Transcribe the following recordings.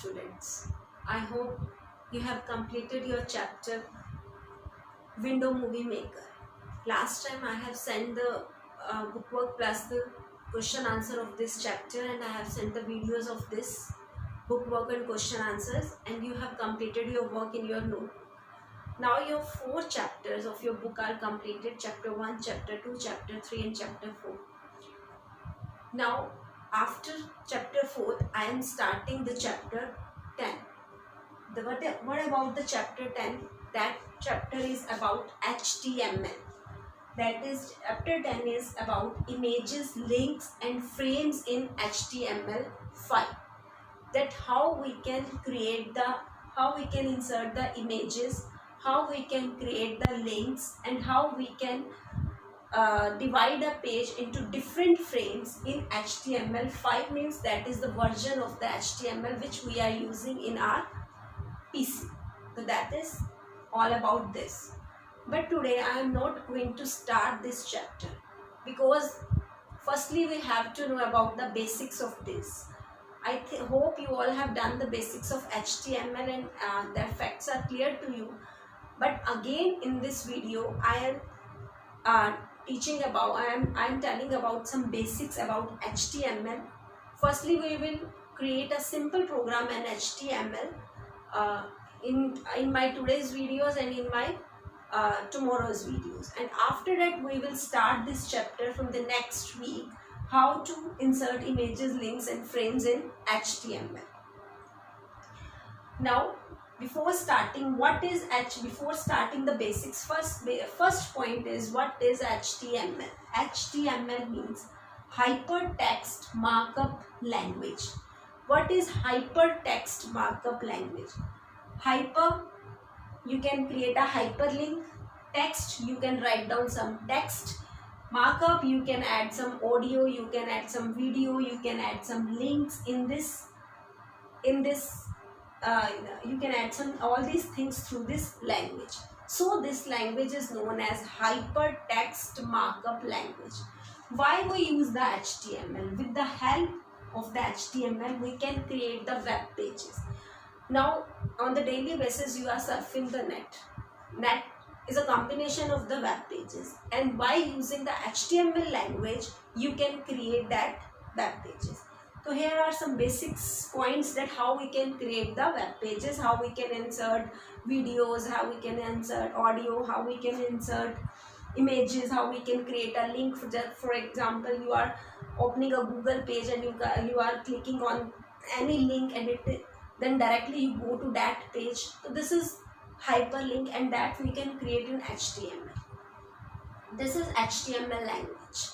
students. I hope you have completed your chapter Window Movie Maker. Last time I have sent the bookwork plus the question answer of this chapter, and I have sent the videos of this bookwork and question answers, and you have completed your work in your notebook. Now your 4 chapters of your book are completed: chapter 1, chapter 2, chapter 3 and chapter 4. Now after chapter 4th I am starting the chapter 10. What about the chapter 10? That chapter is about HTML. That is, chapter 10 is about images, links and frames in HTML5. That how we can insert the images, how we can create the links, and how we can divide a page into different frames in HTML5. Means that is the version of the HTML which we are using in our PC. So that is all about this. But today I am not going to start this chapter, because firstly we have to know about the basics of this. I hope you all have done the basics of HTML and the facts are clear to you. But again in this video I am telling about some basics about HTML. Firstly we will create a simple program in HTML in my today's videos and in my tomorrow's videos, and after that we will start this chapter from the next week, how to insert images, links and frames in HTML. Now before starting the basics, first point is, what is HTML? HTML means hypertext markup language. What is hypertext markup language? Hyper, you can create a hyperlink. Text, you can write down some text. Markup, you can add some audio, you can add some video, you can add some links in this you can add all these things through this language. So this language is known as hypertext markup language. Why we use the HTML? With the help of the HTML we can create the web pages. Now on the daily basis you are surfing the net. Net is a combination of the web pages, and by using the HTML language you can create that web pages. So here are some basics points that how we can create the web pages, how we can insert videos, how we can insert audio, how we can insert images, how we can create a link. For example, you are opening a Google page and you are clicking on any link and then directly you go to that page. So this is hyperlink, and that we can create in HTML. This is HTML language.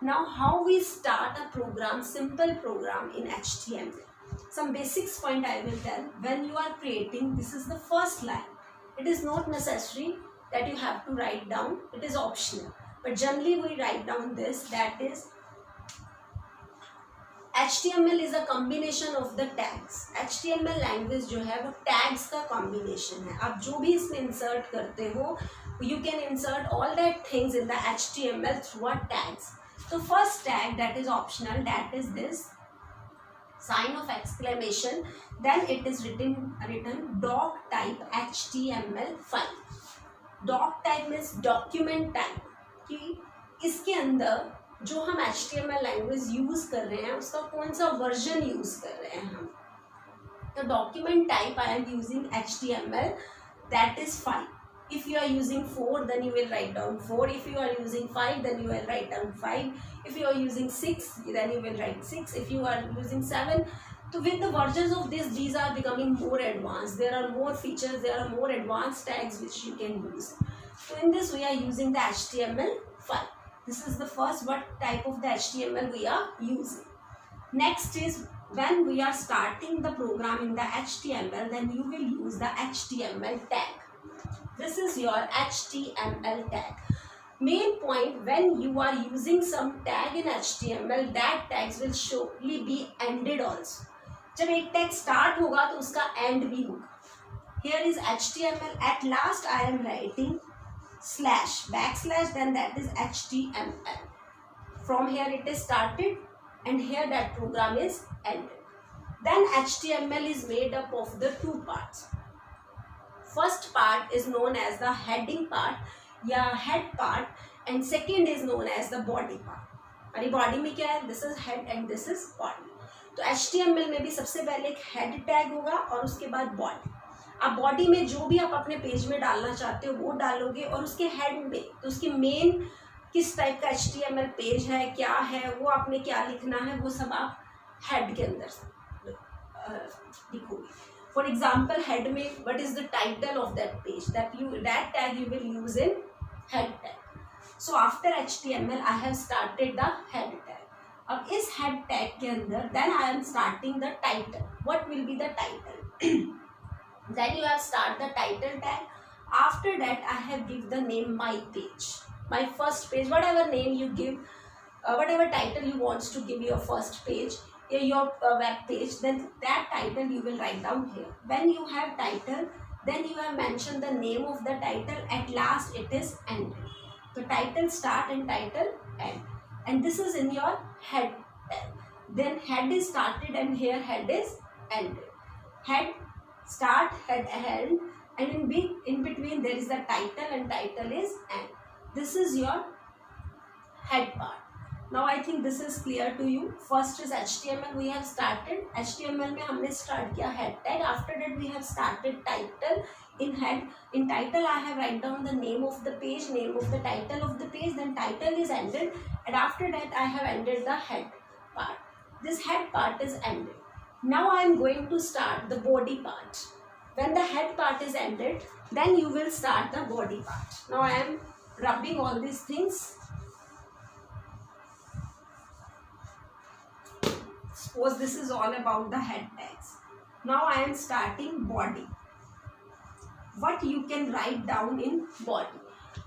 Now how we start a program, simple program in HTML. Some basics point I will tell. When you are creating, this is the first line. It is not necessary that you have to write down, it is optional. But generally we write down this, that is HTML is a combination of the tags. HTML language जो है वो tags का combination है. आप जो भी इसमें insert करते हो, you can insert all that things in the HTML through a tags. So first tag that is optional, that is this sign of exclamation. Then it is written doc type HTML file. Doc type means document type. कि इसके अंदर जो हम HTML language use कर रहे हैं उसका कौन सा वर्जन यूज कर रहे हैं हम. तो document type I am using HTML, that is 5. If you are using 4, then you will write down 4. If you are using 5, then you will write down 5. If you are using 6, then you will write 6. If you are using 7, so with the versions of this, these are becoming more advanced. There are more features, there are more advanced tags which you can use. So in this we are using the HTML5. This is the first what type of the HTML we are using. Next is, when we are starting the program in the HTML, then you will use the HTML tag. This is your HTML tag. Main point, when you are using some tag in HTML, that tags will surely be ended also. जब एक tag start होगा तो उसका end भी होगा. Here is HTML. At last I am writing /, then that is HTML. From here it is started and here that program is ended. Then HTML is made up of the two parts. First part is known as the heading part या head part, and second is known as the body part. अरे body में क्या है? This is head and this is body. तो HTML में भी सबसे पहले एक head tag होगा और उसके बाद body. आप बॉडी में जो भी आप अपने पेज में डालना चाहते हो वो डालोगे, और उसके हेड में तो उसकी मेन किस टाइप का HTML पेज है, क्या है, वो आपने क्या लिखना है, वो सब आप हेड के अंदर लिखोगे. फॉर एग्जाम्पल हेड में what is the title of that page, that tag you will use in head tag. So after HTML I have started the head tag. अब इस हेड टैग के अंदर then I am starting the title. What will be the title? Then you have start the title tag. After that I have give the name my page, my first page, whatever name you give, whatever title you want to give your first page, your web page, then that title you will write down here. When you have title, then you have mentioned the name of the title. At last it is ended. So title start and title end, and this is in your head tag. Then head is started and here head is ended. Head start, head end, and in between there is the title and title is end. This is your head part. Now I think this is clear to you. First is HTML. We have started HTML में हमने start किया head tag. After that we have started title. In head, in title I have write down the name of the page, name of the title of the page, then title is ended, and after that I have ended the head part. This head part is ended. Now I am going to start the body part. When the head part is ended, then you will start the body part. Now I am rubbing all these things. Suppose this is all about the head tags. Now I am starting body. What you can write down in body?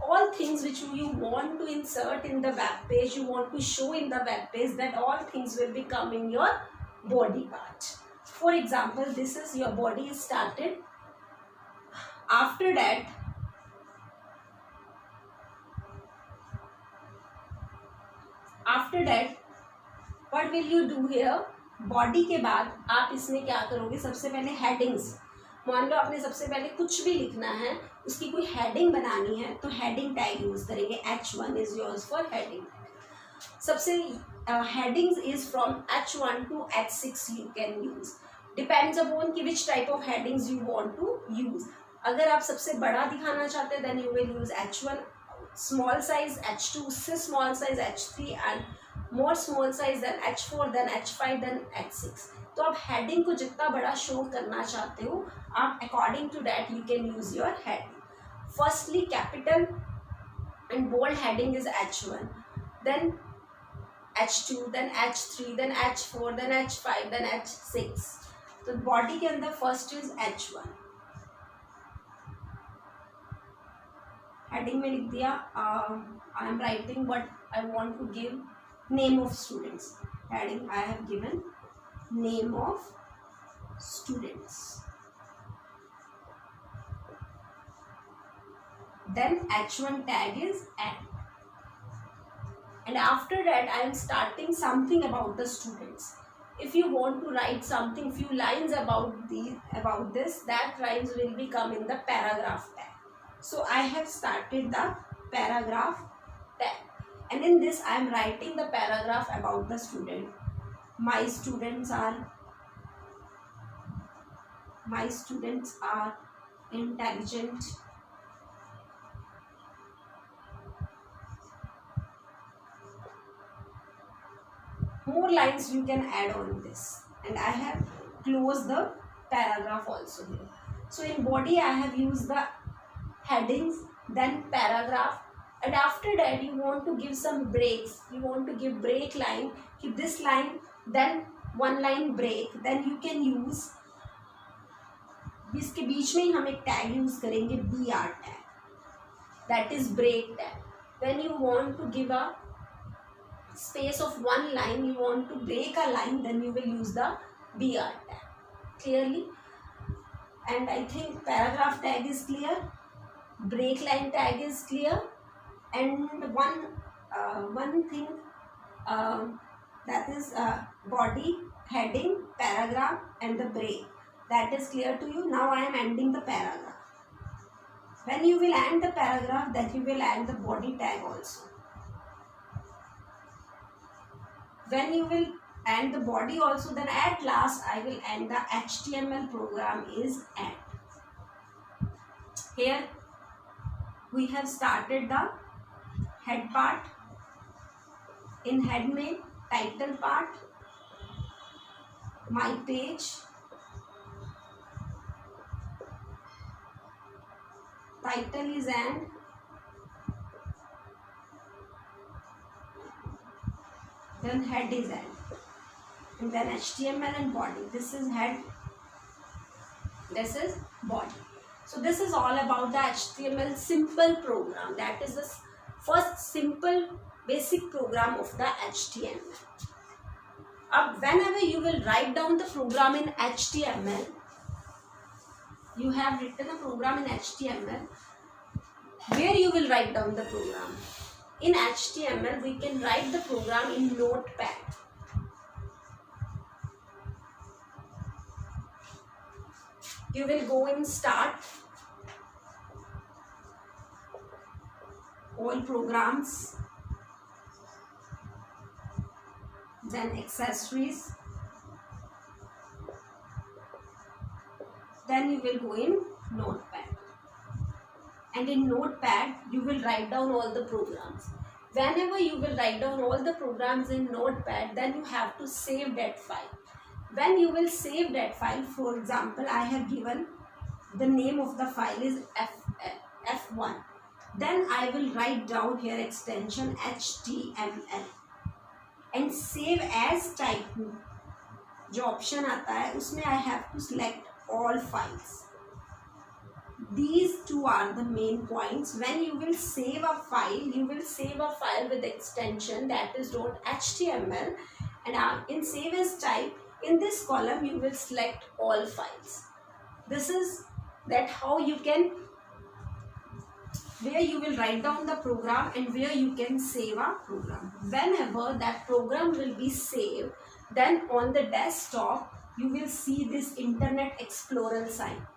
All things which you want to insert in the web page, you want to show in the web page, that all things will be come in your body part. For example, this is your body is started. After that what will you do here? Body के बाद आप इसमें क्या करोगे? सबसे पहले headings. मान लो आपने सबसे पहले कुछ भी लिखना है, उसकी कोई हेडिंग बनानी है, तो हेडिंग टैग यूज करेंगे. H1 is yours for heading. सबसे headings is from H1 to H6 you can use. Depends upon कि which type of headings you want to use. अगर आप सबसे बड़ा दिखाना चाहते हैं then you will use H1, small size H2, उससे small size H3, and more small size than H4, then H5, then H6. तो आप heading को जितना बड़ा show करना चाहते हो, आप according to that you can use your heading. Firstly, capital and bold heading is H1, then H2, then H3, then H4, then H5, then H6. तो body के अंदर first is H1. heading में लिख दिया. I am writing what I want to give name of students. Heading I have given name of students. Then H1 tag is end. And after that I am starting something about the students. If you want to write something, few lines about this, that lines will be come in the paragraph tag. So I have started the paragraph tag, and in this I am writing the paragraph about the student. My students are intelligent. More lines you can add on this, and I have closed the paragraph also here. So in body I have used the headings, then paragraph, and after that you want to give some breaks. You want to give break line, keep this line, then one line break, then you can use इसके बीच में ही हम एक tag use करेंगे BR tag, that is break tag. When you want to give a space of one line, you want to break a line, then you will use the BR tag. Clearly? And I think paragraph tag is clear, break line tag is clear, and one thing that is body, heading, paragraph and the break. That is clear to you. Now I am ending the paragraph. When you will end the paragraph, then you will add the body tag also. When you will end the body also, then at last I will end the HTML program is end. Here we have started the head part. In head name, title part, my page, title is end, then head is end, and then HTML and body. This is head, this is body. So this is all about the HTML simple program. That is the first simple basic program of the HTML. Whenever you will write down the program in HTML, you have written a program in HTML, where you will write down the program. In HTML, we can write the program in Notepad. You will go in Start, All Programs, then Accessories, then you will go in Notepad, and in Notepad you will write down all the programs. Whenever you will write down all the programs in Notepad, then you have to save that file. When you will save that file, for example, I have given the name of the file is F1. Then I will write down here extension HTML and save as type. जो option आता है उसमें I have to select all files. These two are the main points. When you will save a file, you will save a file with extension that is .html, and in save as type, in this column you will select all files. This is that how you can, where you will write down the program and where you can save a program. Whenever that program will be saved, then on the desktop you will see this Internet Explorer sign.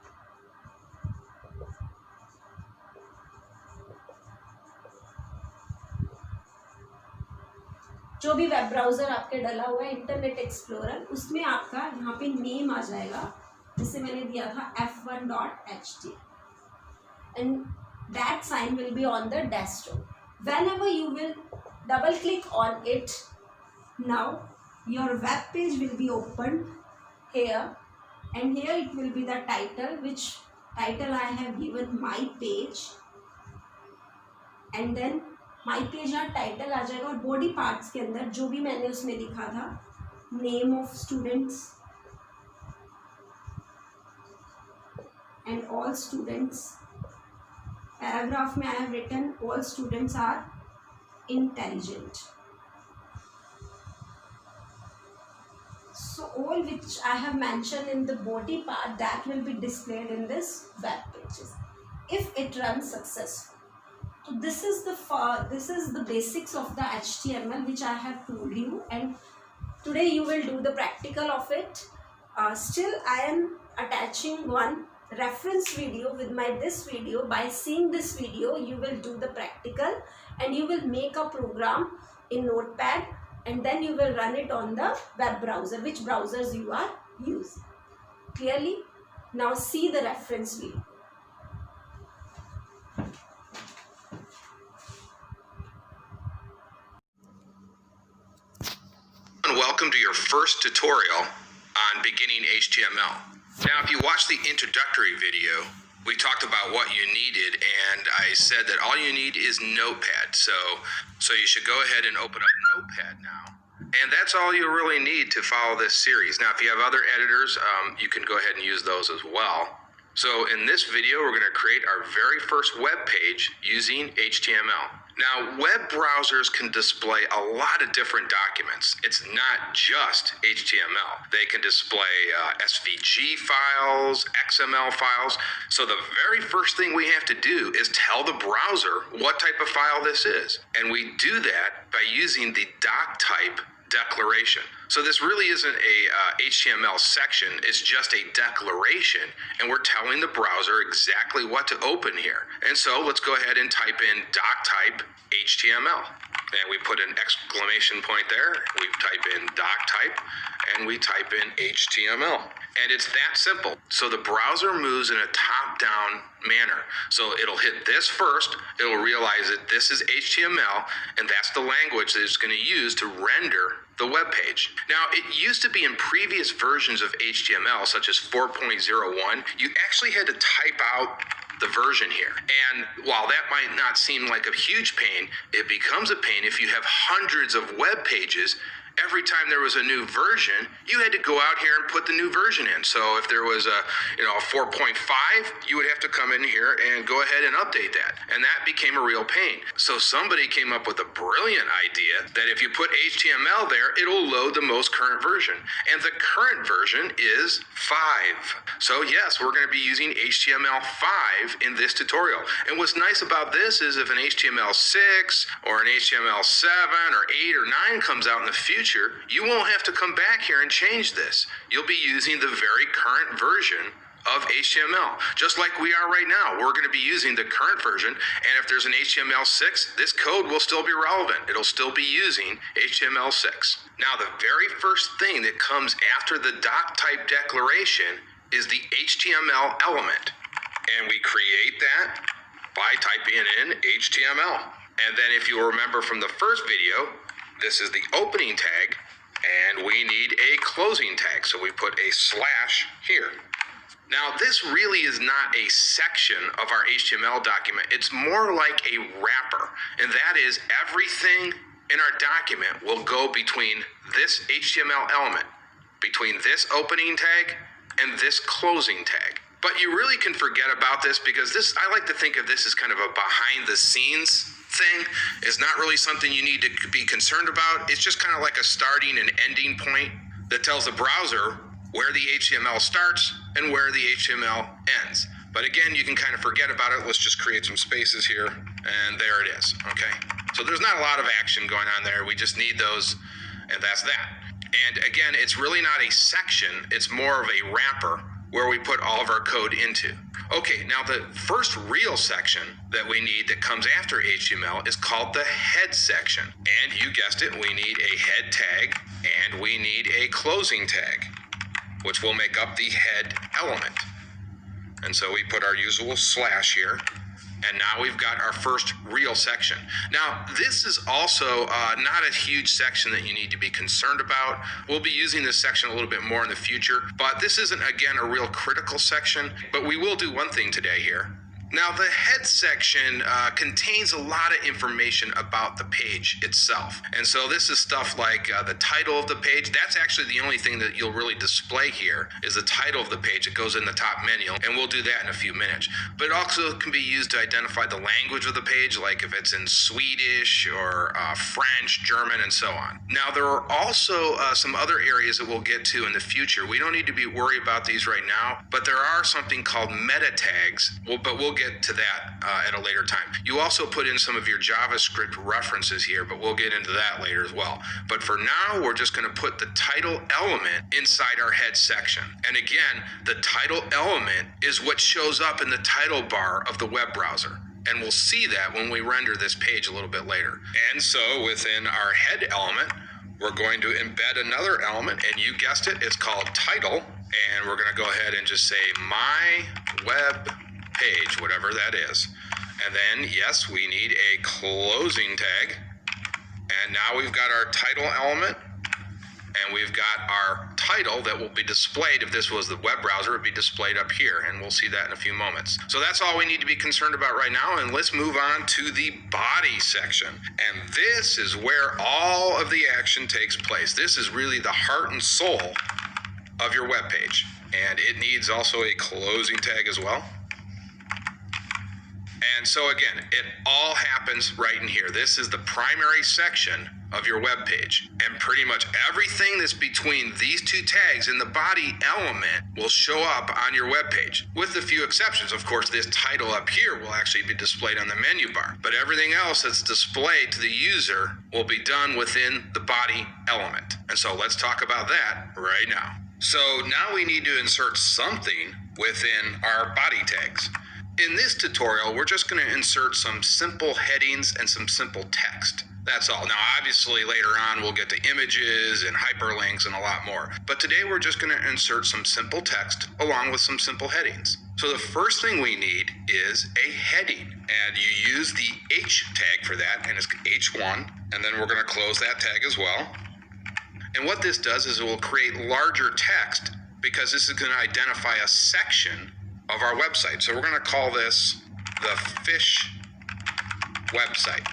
जो भी web browser आपके डला हुआ है internet explorer, उसमें आपका यहाँ पे नेम आ जाएगा, जिसे मैंने दिया था f1.html, and that sign will be on the desktop. Whenever you will double click on it, now your web page will be opened here, and here it will be the title, which title I have given my page, and then my page यहाँ title आ जाएगा, और body parts के अंदर जो भी मैंने उसमें लिखा था, name of students and all students. Paragraph में I have written all students are intelligent. So all which I have mentioned in the body part, that will be displayed in this web pages if it runs successfully. So this is the basics of the HTML which I have told you, and today you will do the practical of it. Still I am attaching one reference video with this video. By seeing this video you will do the practical and you will make a program in Notepad, and then you will run it on the web browser, which browsers you are using. Clearly? Now see the reference video. Welcome to your first tutorial on beginning HTML. Now, if you watch the introductory video, we talked about what you needed, and I said that all you need is Notepad. So you should go ahead and open up Notepad now. And that's all you really need to follow this series. Now, if you have other editors, you can go ahead and use those as well. So in this video, we're going to create our very first web page using HTML. Now, web browsers can display a lot of different documents. It's not just HTML. They can display SVG files, XML files. So the very first thing we have to do is tell the browser what type of file this is. And we do that by using the doc type declaration. So this really isn't a HTML section, it's just a declaration, and we're telling the browser exactly what to open here. And so let's go ahead and type in doctype HTML. And we put an exclamation point there, we type in doctype, and we type in HTML. And it's that simple. So the browser moves in a top-down manner. So it'll hit this first, it'll realize that this is HTML, and that's the language that it's going to use to render the web page. Now, it used to be in previous versions of HTML, such as 4.01, you actually had to type out the version here. And while that might not seem like a huge pain, it becomes a pain if you have hundreds of web pages. Every time there was a new version, you had to go out here and put the new version in. So if there was a 4.5, you would have to come in here and go ahead and update that. And that became a real pain. So somebody came up with a brilliant idea that if you put HTML there, it'll load the most current version. And the current version is 5. So yes, we're going to be using HTML5 in this tutorial. And what's nice about this is if an HTML6 or an HTML7 or 8 or 9 comes out in the future, you won't have to come back here and change this. You'll be using the very current version of HTML. Just like we are right now, we're going to be using the current version, and if there's an HTML6, this code will still be relevant. It'll still be using HTML6. Now, the very first thing that comes after the doctype declaration is the HTML element, and we create that by typing in HTML. And then if you remember from the first video, this is the opening tag, and we need a closing tag, so we put a slash here. Now, this really is not a section of our HTML document. It's more like a wrapper, and that is everything in our document will go between this HTML element, between this opening tag and this closing tag. But you really can forget about this because I like to think of this as kind of a behind the scenes thing. Is not really something you need to be concerned about. It's just kind of like a starting and ending point that tells the browser where the HTML starts and where the HTML ends. But again, you can kind of forget about it. Let's just create some spaces here, and there it is, okay? So there's not a lot of action going on there. We just need those, and that's that. And again, it's really not a section. It's more of a wrapper where we put all of our code into. Okay, now the first real section that we need that comes after HTML is called the head section. And you guessed it, we need a head tag and we need a closing tag, which will make up the head element. And so we put our usual slash here, and now we've got our first real section. Now, this is also not a huge section that you need to be concerned about. We'll be using this section a little bit more in the future, but this isn't, again, a real critical section, but we will do one thing today here. Now, the head section contains a lot of information about the page itself. And so this is stuff like the title of the page. That's actually the only thing that you'll really display here is the title of the page. It goes in the top menu, and we'll do that in a few minutes. But it also can be used to identify the language of the page, like if it's in Swedish or French, German, and so on. Now, there are also some other areas that we'll get to in the future. We don't need to be worried about these right now, but there are something called meta tags, but we'll get to that at a later time. You also put in some of your JavaScript references here, but we'll get into that later as well. But for now, we're just going to put the title element inside our head section. And again, the title element is what shows up in the title bar of the web browser. And we'll see that when we render this page a little bit later. And so within our head element, we're going to embed another element, and you guessed it, it's called title. And we're going to go ahead and just say my web page, whatever that is. And then, yes, we need a closing tag. And now we've got our title element, and we've got our title that will be displayed. If this was the web browser, it would be displayed up here, and we'll see that in a few moments. So that's all we need to be concerned about right now, and let's move on to the body section. And this is where all of the action takes place. This is really the heart and soul of your web page, and it needs also a closing tag as well. And so again, it all happens right in here. This is the primary section of your web page. And pretty much everything that's between these two tags in the body element will show up on your web page, with a few exceptions. Of course, this title up here will actually be displayed on the menu bar, but everything else that's displayed to the user will be done within the body element. And so let's talk about that right now. So now we need to insert something within our body tags. In this tutorial, we're just going to insert some simple headings and some simple text. That's all. Now, obviously, later on, we'll get to images and hyperlinks and a lot more. But today, we're just going to insert some simple text along with some simple headings. So the first thing we need is a heading. And you use the H tag for that, and it's H1. And then we're going to close that tag as well. And what this does is it will create larger text, because this is going to identify a section of our website. So we're going to call this the fish website.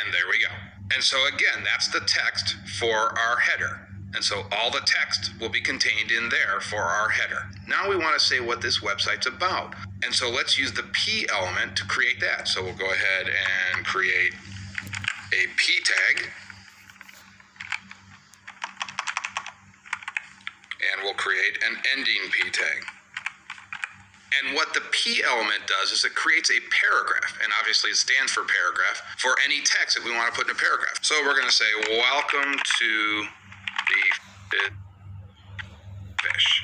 And there we go. And so again, that's the text for our header. And so all the text will be contained in there for our header. Now we want to say what this website's about. And so let's use the P element to create that. So we'll go ahead and create a P tag. And we'll create an ending P tag. And what the P element does is it creates a paragraph, and obviously it stands for paragraph, for any text that we want to put in a paragraph. So we're going to say, welcome to the fish.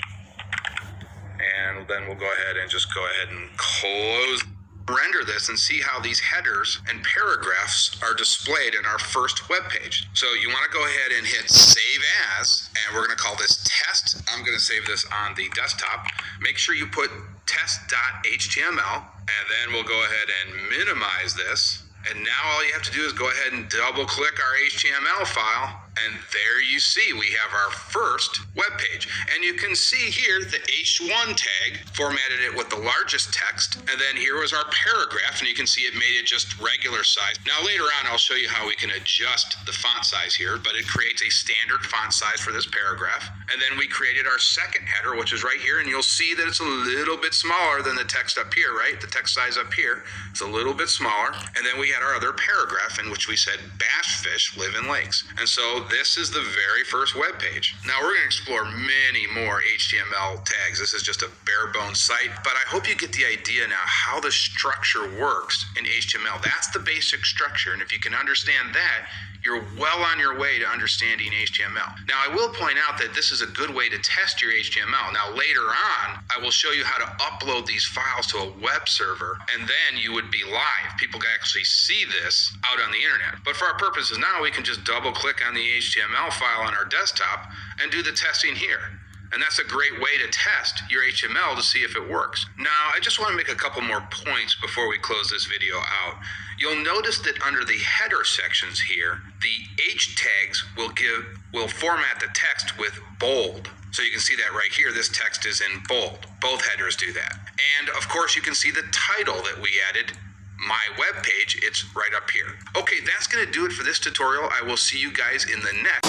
And then we'll go ahead and just go ahead and close. Render this and see how these headers and paragraphs are displayed in our first web page. So you want to go ahead and hit save as, and we're going to call this test. I'm going to save this on the desktop. Make sure you put test.html, and then we'll go ahead and minimize this. And now all you have to do is go ahead and double click our HTML file, and there you see we have our first web page. And you can see here the H1 tag formatted it with the largest text, and then here was our paragraph, and you can see it made it just regular size. Now later on I'll show you how we can adjust the font size here, but it creates a standard font size for this paragraph. And then we created our second header, which is right here, and you'll see that it's a little bit smaller than the text up here, right? The text size up here is a little bit smaller. And then we had our other paragraph in which we said bass fish live in lakes. And so this is the very first web page. Now we're going to explore many more HTML tags. This is just a bare bones site, but I hope you get the idea now how the structure works in HTML. That's the basic structure, and if you can understand that, you're well on your way to understanding HTML. Now, I will point out that this is a good way to test your HTML. Now, later on, I will show you how to upload these files to a web server, and then you would be live. People can actually see this out on the internet. But for our purposes now, we can just double click on the HTML file on our desktop and do the testing here. And that's a great way to test your HTML to see if it works. Now, I just want to make a couple more points before we close this video out. You'll notice that under the header sections here, the H tags will format the text with bold. So you can see that right here, this text is in bold. Both headers do that. And of course, you can see the title that we added, my web page, it's right up here. Okay, that's going to do it for this tutorial. I will see you guys in the next.